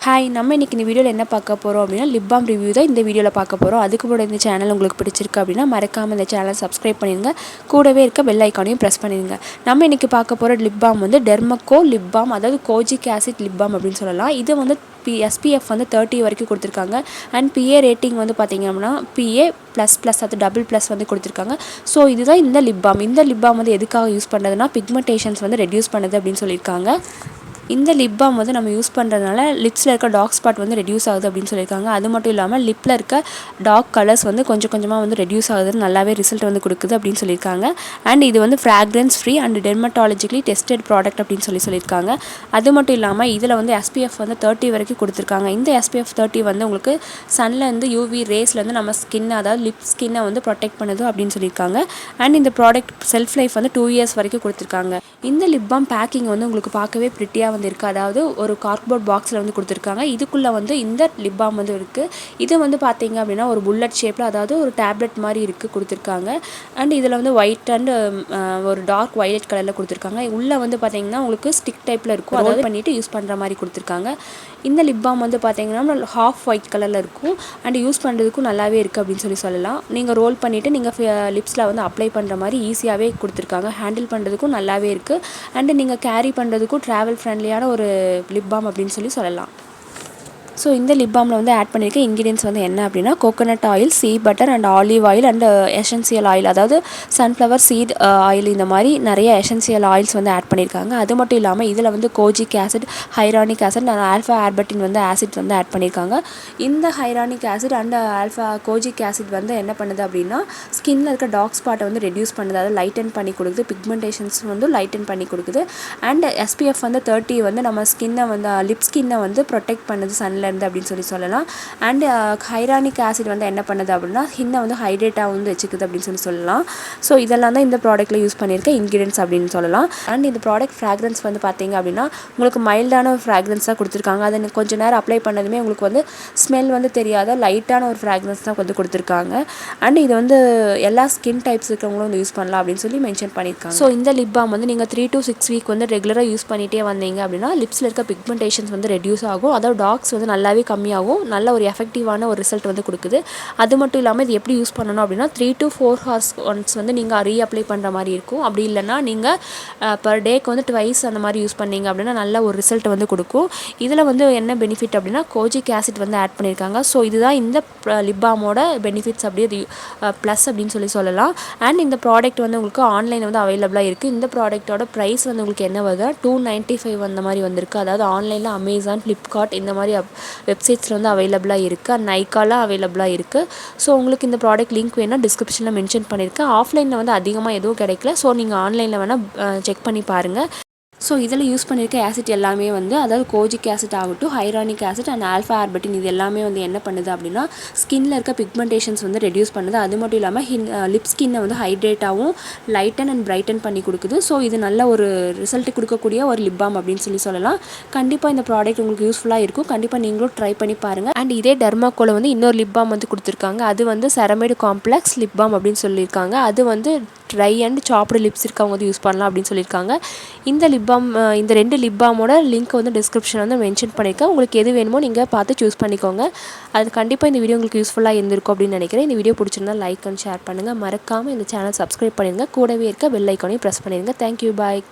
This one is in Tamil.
ஹாய், நம்ம இன்றைக்கி இந்த வீடியோவில் என்ன பார்க்க போகிறோம் அப்படின்னா லிப் பாம் ரிவ்யூ தான் இந்த வீடியோவில் பார்க்க போகிறோம். அதுக்கு முன்னாடி இந்த சேனல் உங்களுக்கு பிடிச்சிருக்கு அப்படின்னா மறக்காமல் இந்த சேனல் சப்ஸ்கிரைப் பண்ணிடுங்க. கூடவே இருக்க பெல் ஐக்கானையும் ப்ரெஸ் பண்ணிடுங்க. நம்ம இன்றைக்கி பார்க்க போகிற லிப் பாம் வந்து டெர்மக்கோ லிப் பாம், அதாவது கோஜிகாசிட் லிப் பாம் அப்படின்னு சொல்லலாம். இது வந்து SPF வந்து 30 வரைக்கும் கொடுத்துருக்காங்க. அண்ட் PA ரேட்டிங் வந்து பார்த்திங்க அப்படின்னா PA++ அது ++ வந்து கொடுத்துருக்காங்க. ஸோ இதுதான் இந்த லிப் பாம். இந்த லிப் பாம் வந்து எதுக்காக யூஸ் பண்ணுறதுனா பிக்மெண்டேஷன்ஸ் வந்து ரெடியூஸ் பண்ணுது அப்படின்னு சொல்லியிருக்காங்க. இந்த லிப் பாம் வந்து நம்ம யூஸ் பண்ணுறதுனால லிப்ஸில் இருக்க டார்க் ஸ்பாட் வந்து ரெடியூஸ் ஆகுது அப்படின்னு சொல்லியிருக்காங்க. அது மட்டும் இல்லாமல் லிப்பில் இருக்க டார்க் கலர்ஸ் வந்து கொஞ்சம் கொஞ்சமாக வந்து ரெடியூஸ் ஆகுதுன்னு நல்லாவே ரிசல்ட் வந்து கொடுக்குது அப்படின்னு சொல்லியிருக்காங்க. அண்ட் இது வந்து fragrance free and dermatologically tested product அப்படின்னு சொல்லியிருக்காங்க. அது மட்டும் இல்லாமல் இதில் வந்து SPF வந்து 30 வரைக்கும் கொடுத்துருக்காங்க. இந்த SPF 30 வந்து உங்களுக்கு சன்லேருந்து UV ரேஸ்லேருந்து நம்ம ஸ்கின், அதாவது லிப் ஸ்கின்னை வந்து ப்ரொடெக்ட் பண்ணுது அப்படின்னு சொல்லியிருக்காங்க. அண்ட் இந்த ப்ராடக்ட் செல்ஃப் லைஃப் வந்து 2 இயர்ஸ் வரைக்கும் கொடுத்துருக்காங்க. இந்த லிப் பாம் பேக்கிங் வந்து உங்களுக்கு பார்க்கவே ப்ரிட்டியாக வந்து இருக்குது. அதாவது ஒரு கார்ட்போர்ட் பாக்ஸில் வந்து கொடுத்துருக்காங்க. இதுக்குள்ளே வந்து இந்த லிப் பாம் வந்து இருக்குது. இது வந்து பார்த்தீங்க அப்படின்னா ஒரு புல்லட் ஷேப்பில், அதாவது ஒரு டேப்லெட் மாதிரி இருக்குது கொடுத்துருக்காங்க. அண்ட் இதில் வந்து ஒயிட் அண்ட் ஒரு டார்க் வயலட் கலரில் கொடுத்துருக்காங்க. உள்ளே வந்து பார்த்தீங்கன்னா உங்களுக்கு ஸ்டிக் டைப்பில் இருக்கும். அதாவது பண்ணிவிட்டு யூஸ் பண்ணுற மாதிரி கொடுத்துருக்காங்க. இந்த லிப் பாம் வந்து பார்த்தீங்கன்னா ஹாஃப் ஒயிட் கலரில் இருக்கும். அண்ட் யூஸ் பண்ணுறதுக்கும் நல்லாவே இருக்குது அப்படின்னு சொல்லலாம். நீங்கள் ரோல் பண்ணிவிட்டு நீங்கள் லிப்ஸில் வந்து அப்ளை பண்ணுற மாதிரி ஈஸியாகவே கொடுத்துருக்காங்க. ஹேண்டில் பண்ணுறதுக்கும் நல்லாவே இருக்குது. அண்டு நீங்கள் கேரி பண்ணுறதுக்கும் ட்ராவல் ஃப்ரெண்ட்லியான ஒரு லிப் பாம் அப்படின்னு சொல்லலாம். ஸோ இந்த லிப் பாமில் வந்து ஆட் பண்ணியிருக்க இன்க்ரீடியன்ஸ் வந்து என்ன அப்படின்னா coconut oil, shea butter and olive oil and essential oil, அதாவது சன்ஃப்ளவர் சீட் ஆயில், இந்த மாதிரி நிறைய எசென்சியல் ஆயில்ஸ் வந்து ஆட் பண்ணியிருக்காங்க. அது மட்டும் இல்லாமல் இதில் வந்து kojic acid, hyaluronic acid and alpha arbutin வந்து ஆசிட் வந்து ஆட் பண்ணியிருக்காங்க. இந்த hyaluronic acid and kojic acid வந்து என்ன பண்ணுது அப்படின்னா ஸ்கின்னில் இருக்க டார்க் ஸ்பாட்டை வந்து ரெடியூஸ் பண்ணுது, அதாவது லைட்டன் பண்ணி கொடுக்குது, பிக்மெண்டேஷன்ஸ் வந்து லைட்டன் பண்ணி கொடுக்குது. அண்ட் SPF வந்து 30 வந்து நம்ம ஸ்கின்னை வந்து லிப் ஸ்கின்னை வந்து ப்ரொடெக்ட் பண்ணுது சன்னில் அப்படின்னு சொல்லலாம். அண்ட் ஹைரானிக் ஆசிட் வந்து என்ன பண்ணுது அப்படின்னா ஸ்கின்னை வந்து ஹைட்ரேட்டாக வந்து வச்சுக்குது அப்படின்னு சொல்லலாம். ஸோ இதெல்லாம் தான் இந்த ப்ராடக்ட்டில் யூஸ் பண்ணியிருக்க இன்க்ரீடியன்ஸ் அப்படின்னு சொல்லலாம். அண்ட் இந்த ப்ராடக்ட் ஃப்ராக்ரன்ஸ் வந்து பார்த்தீங்க அப்படின்னா உங்களுக்கு மைல்டான ஒரு ஃப்ராக்ரன்ஸாக கொடுத்துருக்காங்க. அதை கொஞ்சம் நேரம் அப்ளை பண்ணதுமே உங்களுக்கு வந்து ஸ்மெல் வந்து தெரியாத லைட்டான ஒரு ஃப்ராக்ரன்ஸ் தான் வந்து கொடுத்துருக்காங்க. அண்ட் இது வந்து எல்லா ஸ்கின் டைப்ஸ் இருக்கிறவங்களும் வந்து யூஸ் பண்ணலாம் அப்படின்னு சொல்லி மென்ஷன் பண்ணியிருக்காங்க. ஸோ இந்த லிப் பாம் வந்து நீங்கள் 3 to 6 வீக் வந்து ரெகுலராக யூஸ் பண்ணிகிட்டே வந்தீங்க அப்படின்னா லிப்ஸில் இருக்க பிக்மெண்டேஷன்ஸ் வந்து ரெடியூஸ் ஆகும். அதாவது டார்க்ஸ் வந்து நல்லாவே கம்மியாகும். நல்ல ஒரு எஃபெக்டிவான ஒரு ரிசல்ட் வந்து கொடுக்குது. அது மட்டும் இல்லாமல் இது எப்படி யூஸ் பண்ணணும் அப்படின்னா 3 to 4 hours ஒன்ஸ் வந்து நீங்கள் ரீஅப்ளை பண்ணுற மாதிரி இருக்கும். அப்படி இல்லைனா நீங்கள் பர் டேக்கு வந்து ட்வைஸ் அந்த மாதிரி யூஸ் பண்ணீங்க அப்படின்னா நல்ல ஒரு ரிசல்ட் வந்து கொடுக்கும். இதில் வந்து என்ன பெனிஃபிட் அப்படின்னா கோஜிக் ஆசிட் வந்து ஆட் பண்ணியிருக்காங்க. ஸோ இதுதான் இந்த லிப் பாமோட பெனிஃபிட்ஸ், அப்படியே ப்ளஸ் அப்படின்னு சொல்லலாம். அண்ட் இந்த ப்ராடக்ட் வந்து உங்களுக்கு ஆன்லைனில் வந்து அவைலபிளாக இருக்குது. இந்த ப்ராடக்ட்டோட ப்ரைஸ் வந்து உங்களுக்கு என்ன வருது 295 அந்த மாதிரி வந்திருக்கு. அதாவது ஆன்லைனில் அமேசான், ஃப்ளிப்கார்ட் இந்த மாதிரி வெப்சைட்ஸில் வந்து அவைலபிளாக இருக்குது. அண்ட் nykaa அவைலபிளாக இருக்குது. ஸோ உங்களுக்கு இந்த ப்ராடக்ட் லிங்க் வேணால் டிஸ்கிரிப்ஷனில் மென்ஷன் பண்ணியிருக்கேன். ஆஃப்லைனில் வந்து அதிகமாக எதுவும் கிடைக்கல. ஸோ நீங்கள் ஆன்லைனில் வேணால் செக் பண்ணி பாருங்கள். ஸோ இதில் யூஸ் பண்ணியிருக்க ஆசிட் எல்லாமே வந்து, அதாவது கோஜிக் ஆசிட் ஆகட்டும், ஹைரானிக் ஆசிட் அண்ட் ஆல்ஃபா ஆர்பட்டின், இது எல்லாமே வந்து என்ன பண்ணுது அப்படின்னா ஸ்கின்னில் இருக்க பிக்மெண்டேஷன்ஸ் வந்து ரெடியூஸ் பண்ணுது. அது மட்டும் இல்லாமல் லிப் ஸ்கின்னை வந்து ஹைட்ரேட்டாகவும் லைட்டன் அண்ட் பிரைட்டன் பண்ணி கொடுக்குது. ஸோ இது நல்ல ஒரு ரிசல்ட் கொடுக்கக்கூடிய ஒரு லிப் பாம் அப்படின்னு சொல்லலாம். கண்டிப்பாக இந்த ப்ராடக்ட் உங்களுக்கு யூஸ்ஃபுல்லாக இருக்கும். கண்டிப்பாக நீங்களும் ட்ரை பண்ணி பாருங்கள். அண்ட் இதே டெர்மாக்கோவில் வந்து இன்னொரு லிப் பாம் வந்து கொடுத்துருக்காங்க. அது வந்து செரமைடு காம்ப்ளெக்ஸ் லிப் பாம் அப்படின்னு சொல்லியிருக்காங்க. அது வந்து ட்ரை அண்ட் சாப்டு லிப்ஸ் இருக்கவங்க வந்து யூஸ் பண்ணலாம் அப்படின்னு சொல்லியிருக்காங்க. இந்த இந்த 2 லிப் பாமோட லிங்க் வந்து டிஸ்கிரிப்ஷனில் வந்து மென்ஷன் பண்ணியிருக்கேன். உங்களுக்கு எது வேணுமோ நீங்கள் பார்த்து சூஸ் பண்ணிக்கோங்க. அது கண்டிப்பாக இந்த வீடியோ உங்களுக்கு யூஸ்ஃபுல்லாக இருந்திருக்கும் அப்படின்னு நினைக்கிறேன். இந்த வீடியோ பிடிச்சிருந்தா லைக் அண்ட் ஷேர் பண்ணுங்கள். மறக்காமல் இந்த சேனல் சப்ஸ்கிரைப் பண்ணிடுங்க. கூடவே இருக்க பெல் ஐக்கானையும் ப்ரெஸ் பண்ணிடுங்க. தேங்க்யூ, பாய்.